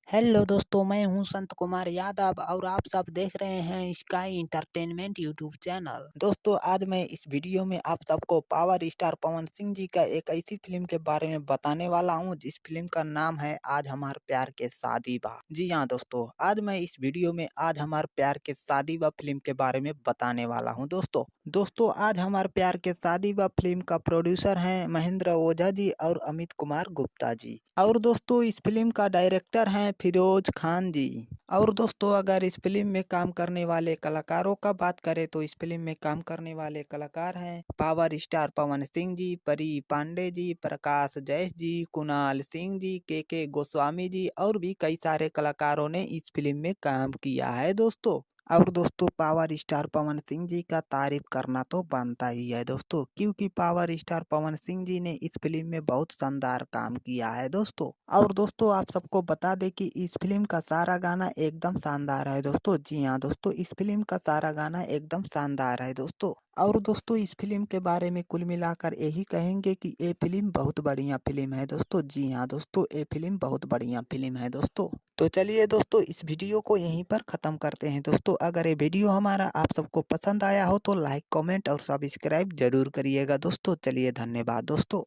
Hello दोस्तों, मैं हूं संत कुमार यादव और आप सब देख रहे हैं स्काई इंटरटेनमेंट यूट्यूब चैनल। दोस्तों, आज मैं इस वीडियो में आप सबको पावर स्टार पवन सिंह जी का एक ऐसी फिल्म के बारे में बताने वाला हूं जिस फिल्म का नाम है आज हमार प्यार के शादी बा। जी हाँ दोस्तों, आज मैं इस वीडियो में आज हमार प्यार के शादी बा फिल्म के बारे में बताने वाला हूँ। दोस्तों आज हमार प्यार के शादी बा फिल्म का प्रोड्यूसर हैं महेंद्र ओझा जी और अमित कुमार गुप्ता जी। और दोस्तों इस फिल्म का डायरेक्टर हैं फिरोज खान जी। और दोस्तों अगर इस फिल्म में काम करने वाले कलाकारों का बात करें तो इस फिल्म में काम करने वाले कलाकार हैं पावर स्टार पवन सिंह जी, परी पांडे जी, प्रकाश जैस जी, कुणाल सिंह जी, के गोस्वामी जी और भी कई सारे कलाकारों ने इस फिल्म में काम किया है दोस्तों। और दोस्तों पावर स्टार पवन सिंह जी का तारीफ करना तो बनता ही है दोस्तों, क्योंकि पावर स्टार पवन सिंह जी ने इस फिल्म में बहुत शानदार काम किया है दोस्तों। और दोस्तों आप सबको बता दें कि इस फिल्म का सारा गाना एकदम शानदार है दोस्तों। जी हाँ दोस्तों, इस फिल्म का सारा गाना एकदम शानदार है दोस्तों। और दोस्तों इस फिल्म के बारे में कुल मिलाकर यही कहेंगे कि ये फिल्म बहुत बढ़िया फिल्म है दोस्तों। जी हाँ दोस्तों, ये फिल्म बहुत बढ़िया फिल्म है दोस्तों। तो चलिए दोस्तों इस वीडियो को यहीं पर ख़त्म करते हैं दोस्तों। अगर ये वीडियो हमारा आप सबको पसंद आया हो तो लाइक, कमेंट और सब्सक्राइब जरूर करिएगा दोस्तों। चलिए धन्यवाद दोस्तों।